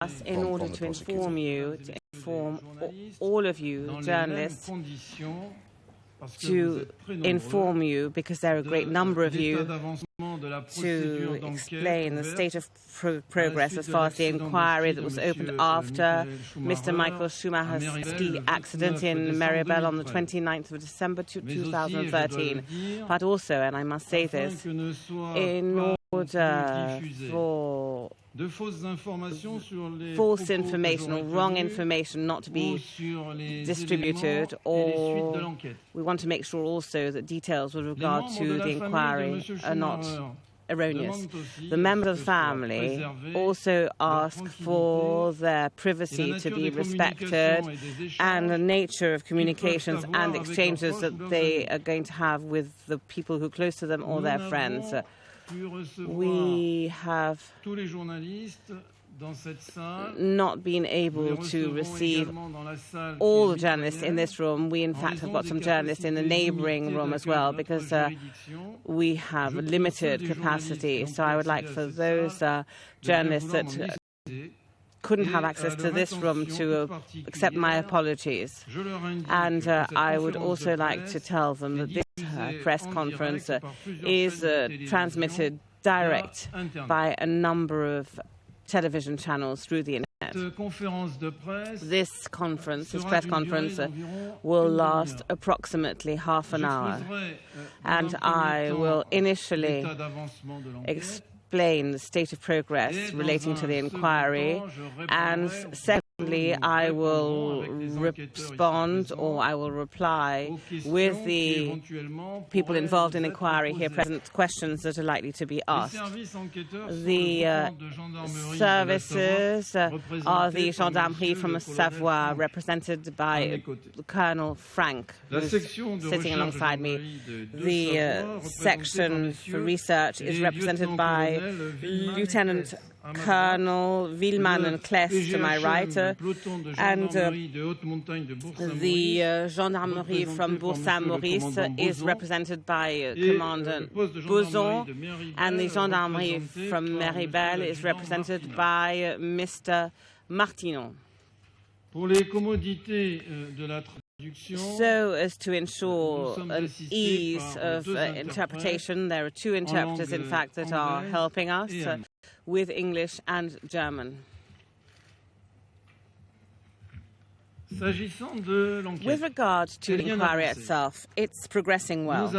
us in order to inform you, to inform all of you journalists, to inform you, because there are a great number of you, to explain the state of progress as far as the inquiry that was opened after Mr. Michael Schumacher's ski accident in Méribel on the 29th of December 2013. But also, and I must say this, in order for false information or wrong information not to be distributed, or we want to make sure also that details with regard to the inquiry are not erroneous. The members of the family also ask for their privacy to be respected and the nature of communications and exchanges that they are going to have with the people who are close to them or their friends. We have not been able to receive all the journalists in this room. We, in fact, have got some journalists in the neighboring room as well, because we have limited capacity. So I would like for those journalists that couldn't have access to this room to accept my apologies. And I would also like to tell them that this press conference is transmitted direct by a number of television channels through the internet. This press conference, will last approximately half an hour, and I will initially explain the state of progress relating to the inquiry, and secondly, I will respond, or I will reply with the people involved in the inquiry here present, questions that are likely to be asked. The services are the Gendarmerie from Savoie, represented by Colonel Frank, who's sitting alongside me. The section for research is represented by Lieutenant Colonel Villeman and Kless to my right, and the Gendarmerie from Bourg-Saint-Maurice is represented by Commandant Boson, and the Gendarmerie from Méribel is represented by Mr. Martinon. So as to ensure an ease of interpretation, there are two interpreters, in fact, that are helping us with English and German. With regard to the inquiry itself, it's progressing well.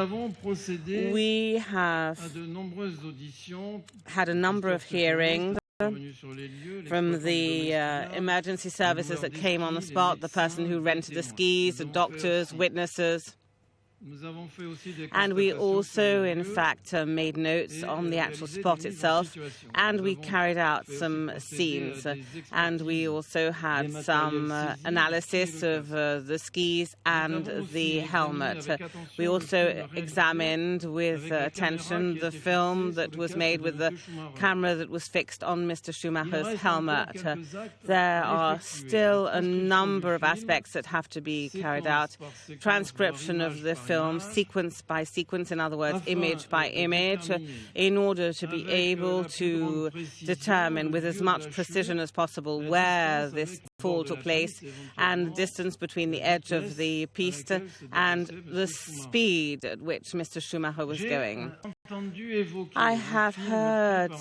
We have had a number of hearings from the emergency services that came on the spot, the person who rented the skis, the doctors, witnesses. And we also, in fact, made notes on the actual spot itself, and we carried out some scenes. And we also had some analysis of the skis and the helmet. We also examined with attention the film that was made with the camera that was fixed on Mr. Schumacher's helmet. There are still a number of aspects that have to be carried out. Transcription of the film, sequence by sequence, in other words, image by image, in order to be able to determine with as much precision as possible where this fall took place and the distance between the edge of the piste and the speed at which Mr. Schumacher was going. I have heard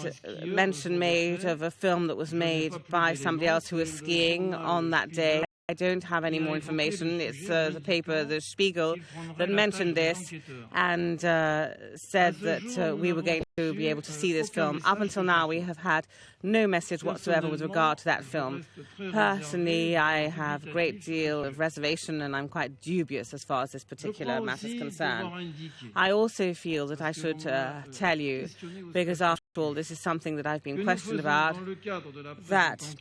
mention made of a film that was made by somebody else who was skiing on that day. I don't have any more information. It's the paper, the Spiegel, that mentioned this and said that we were going to be able to see this film. Up until now, we have had no message whatsoever with regard to that film. Personally, I have a great deal of reservation, and I'm quite dubious as far as this particular matter is concerned. I also feel that I should tell you, because after all, this is something that I've been questioned about, that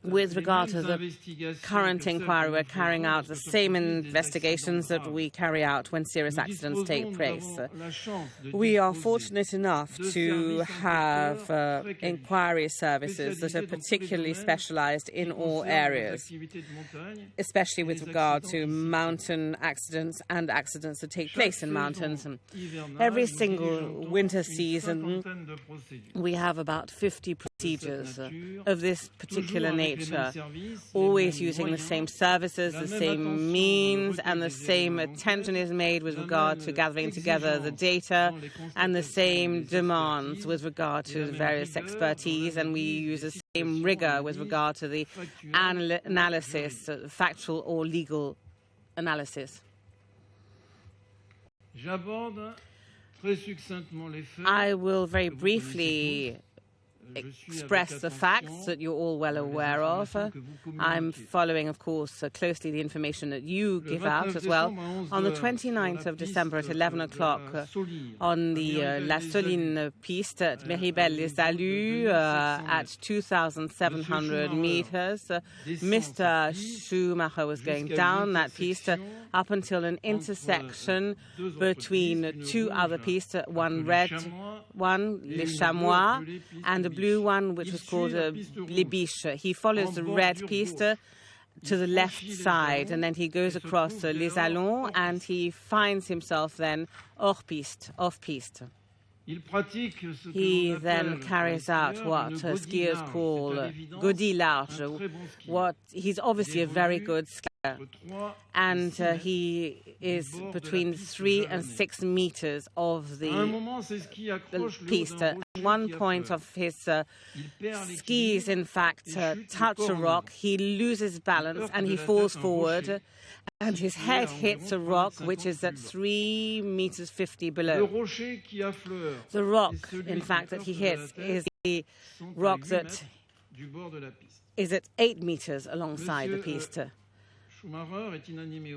With regard to the current inquiry, we're carrying out the same investigations that we carry out when serious accidents take place. We are fortunate enough to have inquiry services that are particularly specialized in all areas, especially with regard to mountain accidents and accidents that take place in mountains. Every single winter season, we have about 50 procedures of this particular nature, always using the same services, the same means, and the same attention is made with regard to gathering together the data, and the same demands with regard to the various expertise, and we use the same rigor with regard to the analysis, factual or legal analysis. I will very briefly express the facts that you're all well aware of. I'm following, of course, closely the information that you give out as well. On the 29th of December at 11 o'clock on the La Soline piste at Méribel-les-Allues at 2,700 meters, Mr. Schumacher was going down that piste up until an intersection between two other pistes, one red one, Les Chamois, and a blue one, which was called Les Biches. He follows the red piste to the left side, and then he goes across Les Allons, and he finds himself then hors-piste, off-piste. He then carries out what skiers call godille large. He's obviously a very good skier, and he is between 3 and 6 meters of the piste. At one point of his skis, in fact, touch a rock. He loses balance and he falls forward, and his head hits a rock which is at 3 meters 50 below. The rock, in fact, that he hits is the rock that is at 8 meters alongside the piste.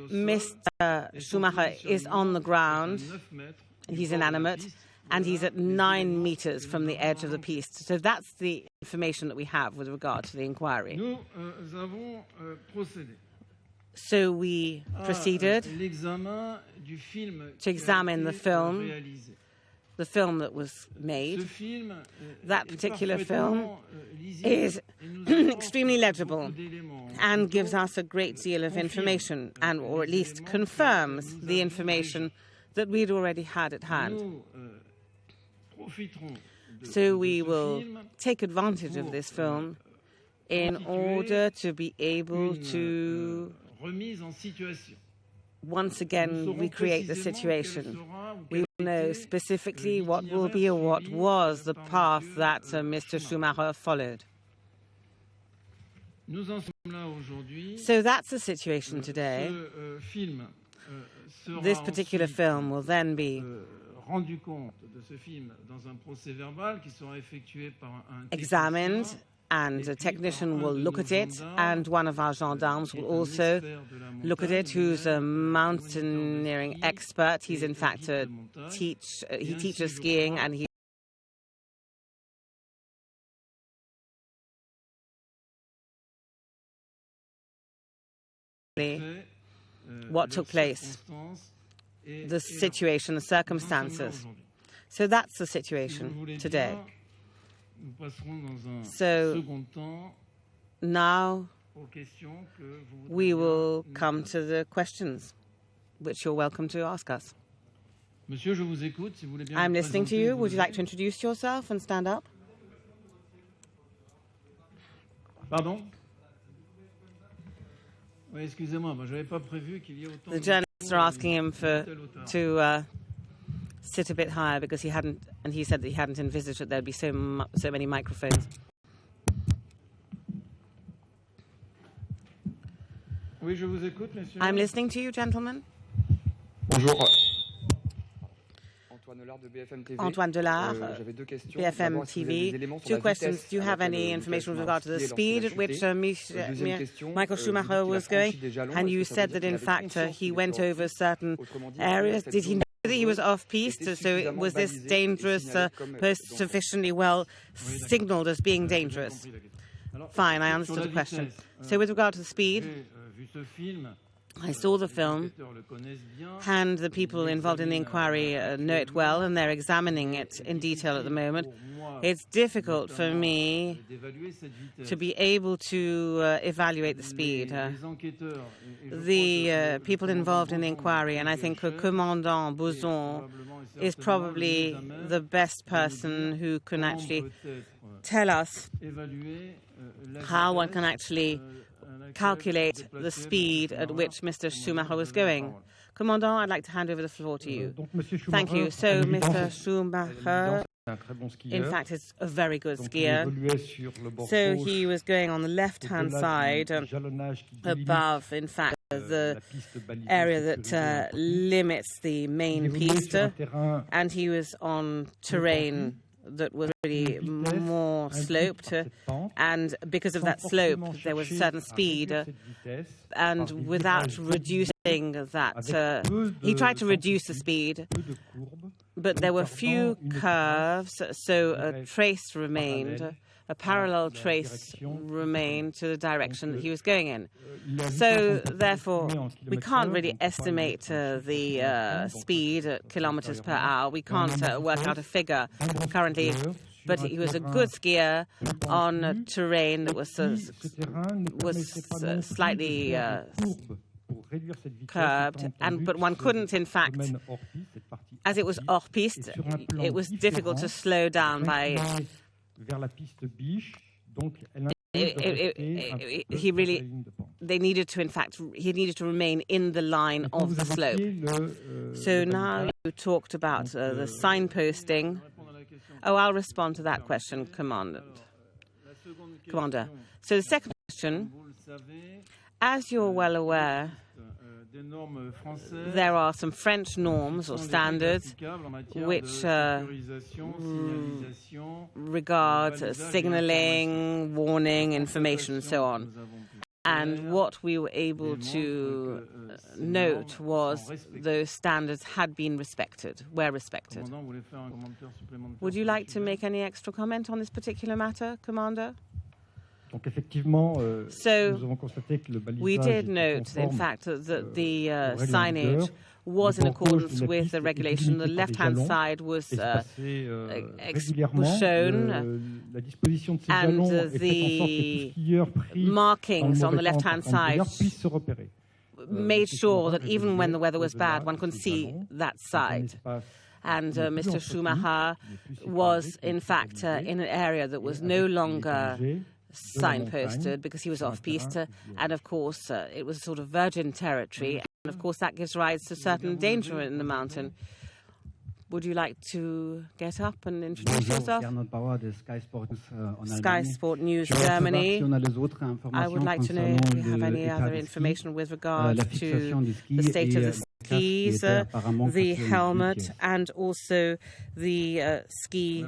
Mr. Schumacher is on the ground, he's inanimate, and he's at 9 meters from the edge of the piste. So that's the information that we have with regard to the inquiry. So we proceeded to examine the film that was made. That particular film is extremely legible and gives us a great deal of information, and or at least confirms the information that we'd already had at hand. So we will take advantage of this film in order to be able to once again recreate the situation. We will know specifically what will be or what was the path that Mr. Schumacher followed. So that's the situation today. This particular film will then be examined, and a technician will look at it, and one of our gendarmes will also look at it, who's a mountaineering expert. He's in fact he teaches skiing, and he what took place, the situation, the circumstances. So that's the situation today. So now we will come to the questions which you're welcome to ask us. I'm listening to you. Would you like to introduce yourself and stand up? Pardon? The journalists are asking him to sit a bit higher because he hadn't, and he said that he hadn't envisaged that there'd be so many microphones. I'm listening to you, gentlemen. Bonjour. Antoine Delard, BFM TV. Two questions. Do you have any information with regard to the speed at which Michael Schumacher was going? And you said that, in fact, he went over certain areas. Did he know that he was off-piste? So was this dangerous, sufficiently well signaled as being dangerous? Fine, I understood the question. So with regard to the speed, I saw the film, and the people involved in the inquiry know it well, and they're examining it in detail at the moment. It's difficult for me to be able to evaluate the speed. The people involved in the inquiry, and I think Commandant Bouzon is probably the best person who can actually tell us how one can actually calculate the speed at which Mr. Schumacher was going. Commandant, I'd like to hand over the floor to you. Thank you. So, Mr. Schumacher, in fact, is a very good skier. So he was going on the left-hand side above, in fact, the area that limits the main piste, and he was on terrain that was really more sloped, and because of that slope there was a certain speed, and without reducing that, he tried to reduce the speed, but there were few curves, so a trace remained, a parallel trace remained to the direction that he was going in. So, therefore, we can't really estimate the speed at kilometers per hour. We can't work out a figure currently. But he was a good skier on a terrain that was slightly curbed, but one couldn't, in fact, as it was hors-piste, it was difficult to slow down by... They needed to, in fact, he needed to remain in the line of the slope. So now you talked about the signposting. Oh, I'll respond to that question, Commander. So the second question, as you're well aware, there are some French norms or standards which regard signaling, warning, information, and so on. And what we were able to note was those standards had been respected, were respected. Would you like to make any extra comment on this particular matter, Commander? So, we did note, in fact, that the signage was in accordance with the regulation. The left-hand side was shown, and the markings on the left-hand side made sure that even when the weather was bad, one could see that side. And Mr. Schumacher was, in fact, in an area that was no longer signposted because he was off-piste, and of course it was sort of virgin territory, and of course that gives rise to certain danger in the mountain. Would you like to get up and introduce yourself? Sky Sport News Germany. I would like to know if you have any other information with regard to the state of the skis, the helmet, and also the ski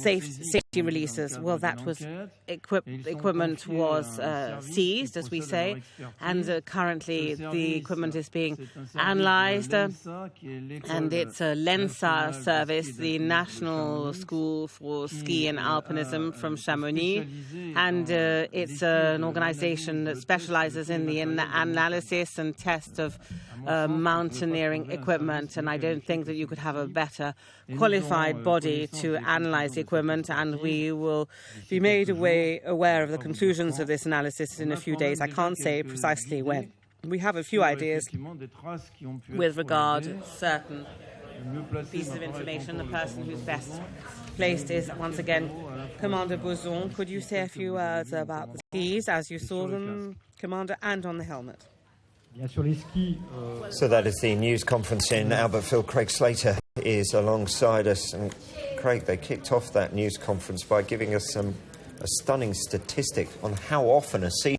safety releases. Well, that was equipment was seized, as we say, and currently the equipment is being analyzed. And it's a LENSA service, the National School for Ski and Alpinism from Chamonix, and it's an organization that specializes in the analysis and test of mountaineering equipment, and I don't think that you could have a better qualified body to analyze the equipment, and we will be made aware of the conclusions of this analysis in a few days. I can't say precisely when. We have a few ideas with regard to certain pieces of information. The person who's best placed is, once again, Commander Bouzon. Could you say a few words about the skis as you saw them, Commander, and on the helmet? So that is the news conference in Albertville. Craig Slater is alongside us. And Craig, they kicked off that news conference by giving us a stunning statistic on how often a season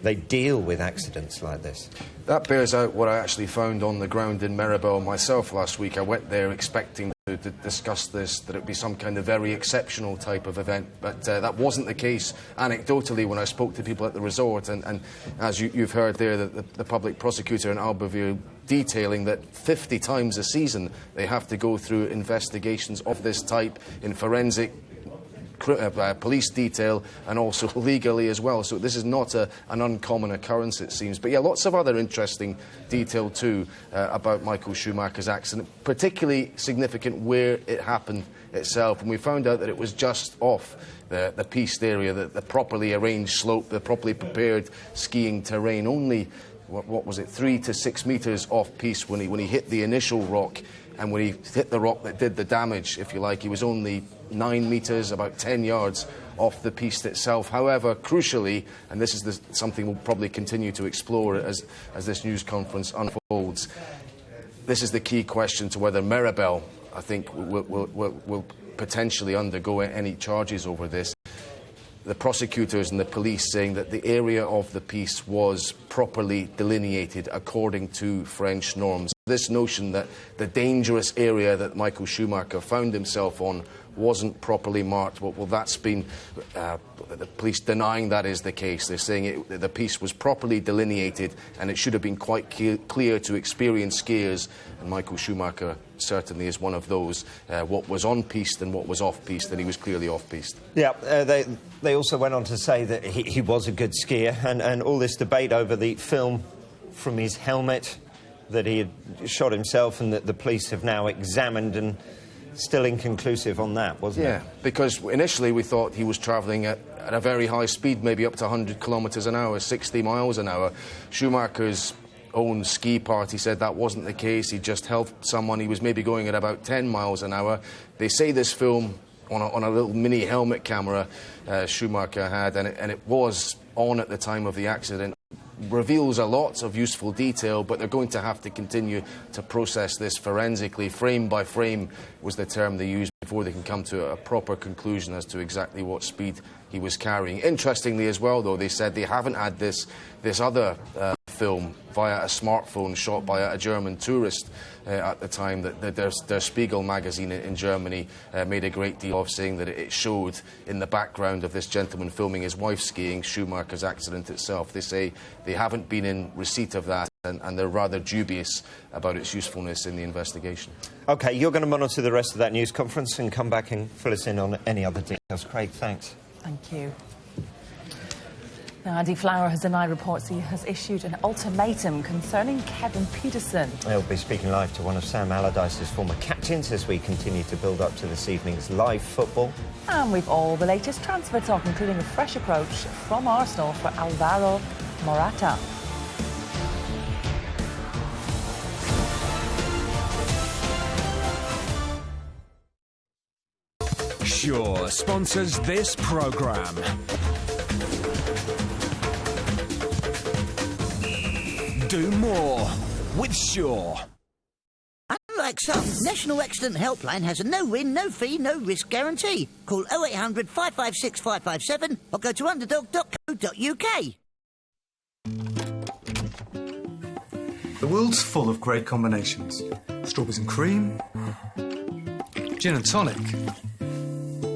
they deal with accidents like this. That bears out what I actually found on the ground in Maribel myself last week. I went there expecting to discuss this, that it would be some kind of very exceptional type of event, but that wasn't the case anecdotally when I spoke to people at the resort, and as you've heard there, the public prosecutor in Albertville detailing that 50 times a season they have to go through investigations of this type in forensic police detail and also legally as well. So this is not an uncommon occurrence, it seems. But yeah, lots of other interesting detail too about Michael Schumacher's accident, particularly significant where it happened itself. And we found out that it was just off the piste area, the properly arranged slope, the properly prepared skiing terrain, only, what was it, 3 to 6 metres off piste when he hit the initial rock. And when he hit the rock that did the damage, if you like, he was only 9 metres, about 10 yards off the piste itself. However, crucially, and this is something we'll probably continue to explore as this news conference unfolds, this is the key question to whether Meribel, I think, will potentially undergo any charges over this. The prosecutors and the police saying that the area of the piste was properly delineated according to French norms. This notion that the dangerous area that Michael Schumacher found himself on wasn't properly marked, well, that's been the police denying that is the case. They're saying the piste was properly delineated and it should have been quite clear to experienced skiers, and Michael Schumacher certainly is one of those, what was on piste and what was off piste, and he was clearly off piste. Yeah, they also went on to say that he was a good skier, and all this debate over the film from his helmet that he had shot himself and that the police have now examined, and still inconclusive on that, wasn't it? Yeah, because initially we thought he was travelling at a very high speed, maybe up to 100 kilometres an hour, 60 miles an hour. Schumacher's own ski party said that wasn't the case. He just helped someone. He was maybe going at about 10 miles an hour. They say this film on a little mini helmet camera Schumacher had, and it was on at the time of the accident, reveals a lot of useful detail, but they're going to have to continue to process this forensically. Frame by frame was the term they used before they can come to a proper conclusion as to exactly what speed he was carrying. Interestingly as well, though, they said they haven't had this other film via a smartphone shot by a German tourist at the time. That Der Spiegel magazine in Germany made a great deal of, saying that it showed in the background of this gentleman filming his wife skiing Schumacher's accident itself. They say they haven't been in receipt of that, and they're rather dubious about its usefulness in the investigation. OK, you're going to monitor the rest of that news conference and come back and fill us in on any other details. Craig, thanks. Thank you. Now, Andy Flower has denied reports he has issued an ultimatum concerning Kevin Pietersen. He'll be speaking live to one of Sam Allardyce's former captains as we continue to build up to this evening's live football. And we've all the latest transfer talk, including a fresh approach from Arsenal for Alvaro Morata. Sure sponsors this programme. Do more with Sure. Unlike some, National Accident Helpline has a no-win, no-fee, no-risk guarantee. Call 0800 556 557 or go to underdog.co.uk. The world's full of great combinations. Strawberries and cream, gin and tonic,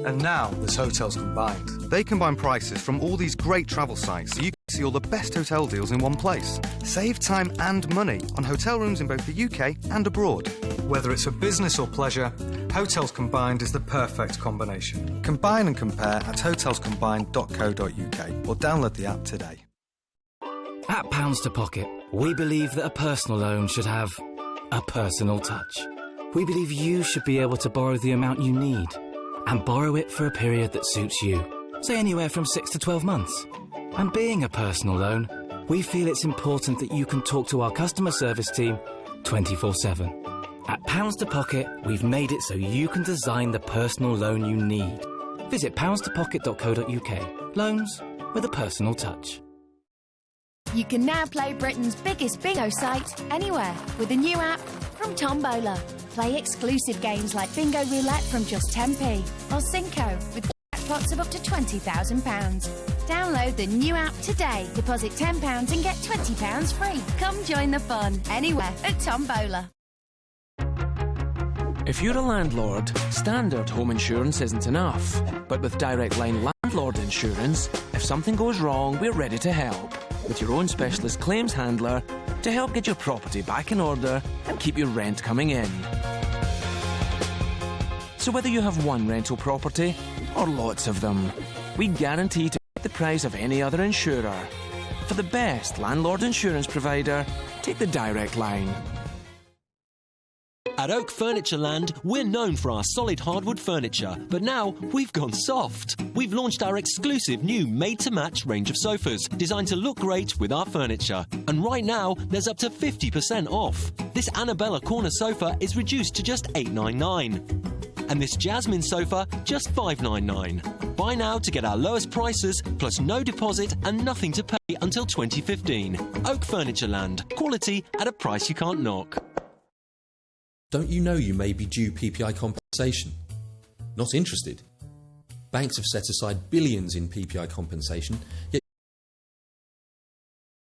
and now there's Hotels Combined. They combine prices from all these great travel sites so you can see all the best hotel deals in one place. Save time and money on hotel rooms in both the UK and abroad. Whether it's for business or pleasure, Hotels Combined is the perfect combination. Combine and compare at hotelscombined.co.uk or download the app today. At Pounds to Pocket, we believe that a personal loan should have a personal touch. We believe you should be able to borrow the amount you need and borrow it for a period that suits you, say anywhere from 6 to 12 months. And being a personal loan, we feel it's important that you can talk to our customer service team 24/7. At Pounds to Pocket, we've made it so you can design the personal loan you need. Visit poundstopocket.co.uk. Loans with a personal touch. You can now play Britain's biggest bingo site anywhere with a new app from Tombola. Play exclusive games like Bingo Roulette from just 10p or Cinco with jackpots of up to £20,000. Download the new app today. Deposit £10 and get £20 free. Come join the fun anywhere at Tombola. If you're a landlord, standard home insurance isn't enough. But with Direct Line Landlord Insurance, if something goes wrong, we're ready to help. With your own specialist claims handler to help get your property back in order and keep your rent coming in. So whether you have one rental property or lots of them. We guarantee to beat the price of any other insurer. For the best landlord insurance provider, take the Direct Line. At Oak Furnitureland, we're known for our solid hardwood furniture, but now we've gone soft. We've launched our exclusive new made-to-match range of sofas, designed to look great with our furniture. And right now, there's up to 50% off. This Annabella corner sofa is reduced to just $8.99. And this Jasmine sofa, just $5.99. Buy now to get our lowest prices, plus no deposit and nothing to pay until 2015. Oak Furnitureland. Quality at a price you can't knock. Don't you know you may be due PPI compensation? Not interested? Banks have set aside billions in PPI compensation, yet